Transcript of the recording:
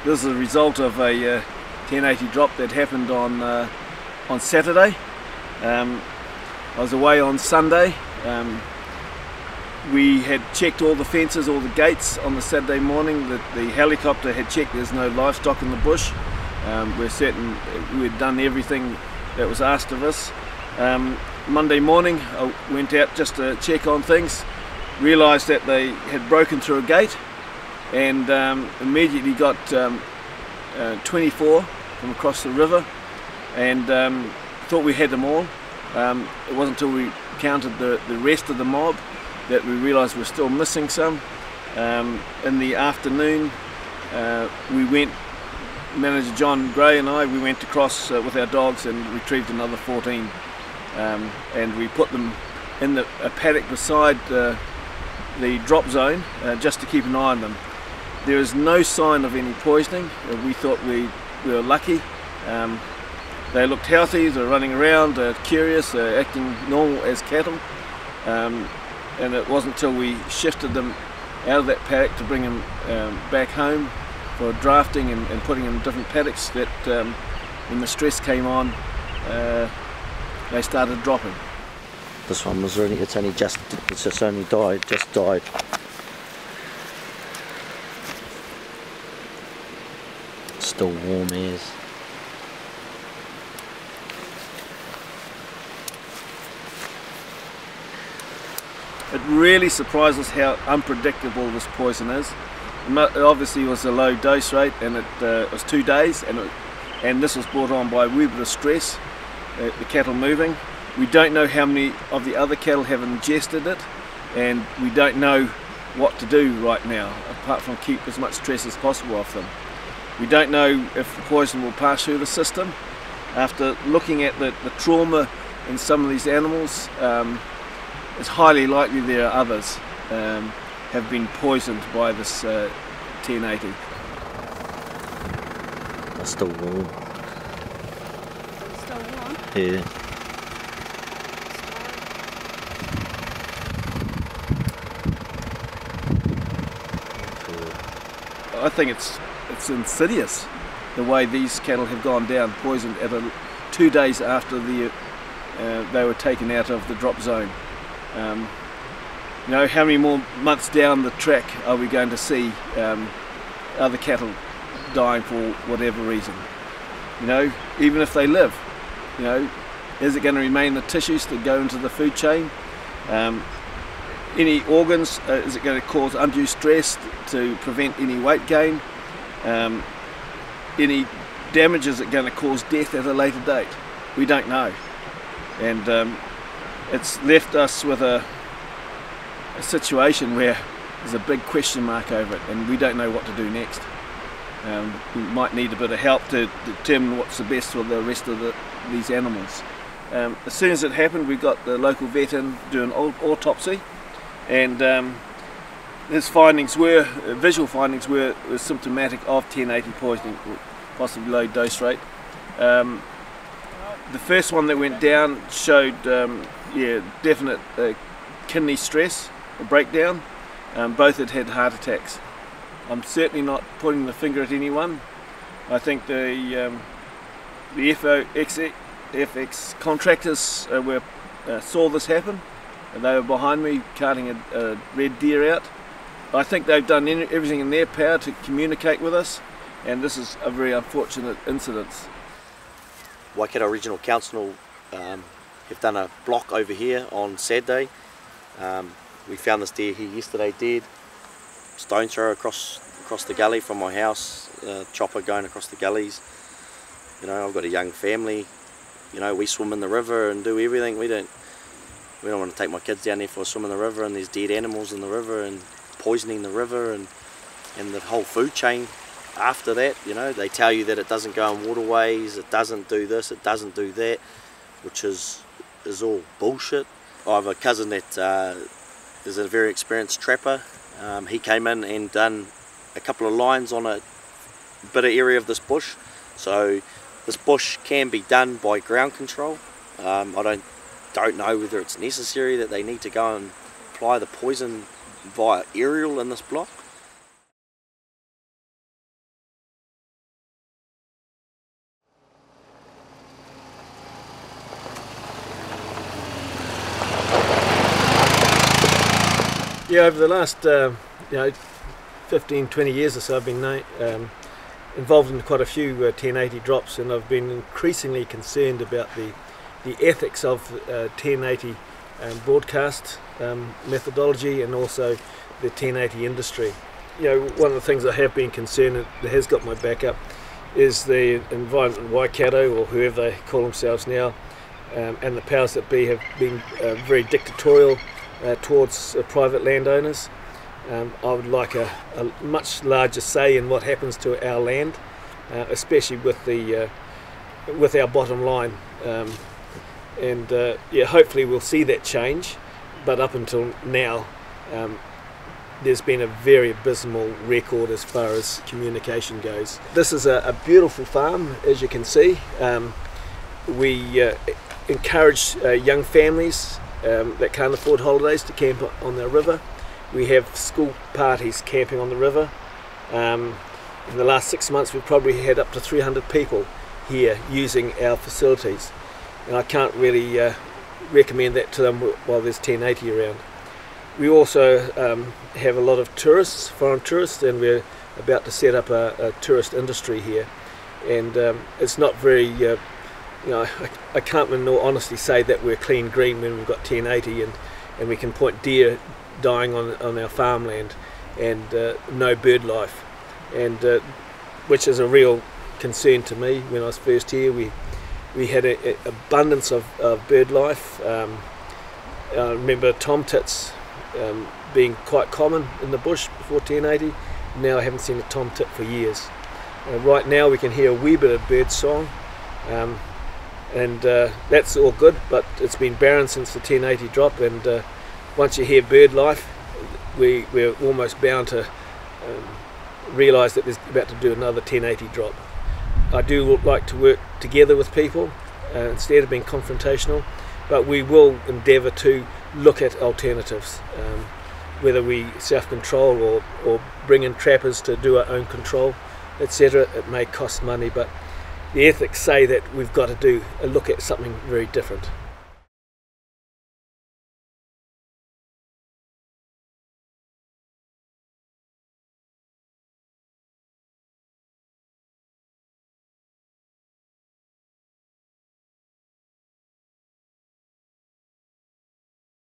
This is a result of a 1080 drop that happened on Saturday. I was away on Sunday. We had checked all the fences, all the gates on the Saturday morning. The helicopter had checked there's no livestock in the bush. We're certain we'd done everything that was asked of us. Monday morning I went out just to check on things, realised that they had broken through a gate, and immediately got 24 from across the river, and thought we had them all. It wasn't until we counted the rest of the mob that we realised we're still missing some. In the afternoon we went, Manager John Gray and I, we went across with our dogs and retrieved another 14, and we put them in a paddock beside the drop zone just to keep an eye on them. There is no sign of any poisoning. We thought we were lucky. They looked healthy, they're running around, curious, acting normal as cattle. And it wasn't until we shifted them out of that paddock to bring them back home for drafting and putting them in different paddocks that when the stress came on, they started dropping. This one was really, it's just only died. Still warm airs. It really surprised us how unpredictable this poison is. It obviously was a low dose rate, and it was 2 days, and this was brought on by a wee bit of stress, the cattle moving. We don't know how many of the other cattle have ingested it, and we don't know what to do right now, apart from keep as much stress as possible off them. We don't know if the poison will pass through the system. After looking at the trauma in some of these animals, it's highly likely there are others have been poisoned by this 1080. They're still warm. Still warm? Yeah. I think it's insidious the way these cattle have gone down, poisoned at 2 days after they were taken out of the drop zone. You know, how many more months down the track are we going to see other cattle dying for whatever reason? You know, even if they live, you know, is it going to remain the tissues that go into the food chain? Any organs, is it going to cause undue stress to prevent any weight gain? Any damage, is it going to cause death at a later date? We don't know, and it's left us with a situation where there's a big question mark over it, and we don't know what to do next. We might need a bit of help to determine what's the best for the rest of these animals. As soon as it happened, we got the local vet in to do an autopsy, and his findings were, visual findings were symptomatic of 1080 poisoning, possibly low dose rate. The first one that went down showed definite kidney stress, a breakdown. Both had heart attacks. I'm certainly not pointing the finger at anyone. I think the FX contractors saw this happen, and they were behind me carting a red deer out. I think they've done everything in their power to communicate with us, and this is a very unfortunate incident. Waikato Regional Council have done a block over here on Saturday. We found this deer here yesterday dead. Stone throw across the gully from my house, chopper going across the gullies. You know, I've got a young family. You know, we swim in the river and do everything. We don't want to take my kids down there for a swim in the river, and there's dead animals in the river and poisoning the river and the whole food chain. After that, you know, they tell you that it doesn't go in waterways, it doesn't do this, it doesn't do that, which is all bullshit. I have a cousin that is a very experienced trapper. He came in and done a couple of lines on a bit of area of this bush. So this bush can be done by ground control. I don't know whether it's necessary that they need to go and apply the poison via aerial in this block. Yeah, over the last 15-20 years or so, I've been involved in quite a few 1080 drops, and I've been increasingly concerned about the ethics of 1080 broadcast methodology, and also the 1080 industry. One of the things I have been concerned that has got my back up is the environment, Waikato, or whoever they call themselves now, and the powers that be have been very dictatorial towards private landowners. I would like a much larger say in what happens to our land, especially with our bottom line. Hopefully we'll see that change, but up until now there's been a very abysmal record as far as communication goes. This is a beautiful farm, as you can see. We encourage young families that can't afford holidays to camp on the river. We have school parties camping on the river. In the last 6 months we've probably had up to 300 people here using our facilities, and I can't really recommend that to them while there's 1080 around. We also have a lot of tourists, foreign tourists, and we're about to set up a tourist industry here. And it's not very, I can't in all honesty say that we're clean green when we've got 1080 and we can point deer dying on our farmland, and no bird life, and which is a real concern to me. When I was first here, we had an abundance of bird life. I remember tomtits being quite common in the bush before 1080. Now I haven't seen a tomtit for years. Right now we can hear a wee bit of bird song, and that's all good, but it's been barren since the 1080 drop, and once you hear bird life, we're almost bound to realise that there's about to do another 1080 drop. I do like to work together with people instead of being confrontational, but we will endeavour to look at alternatives, whether we self-control or bring in trappers to do our own control, etc. It may cost money, but the ethics say that we've got to look at something very different.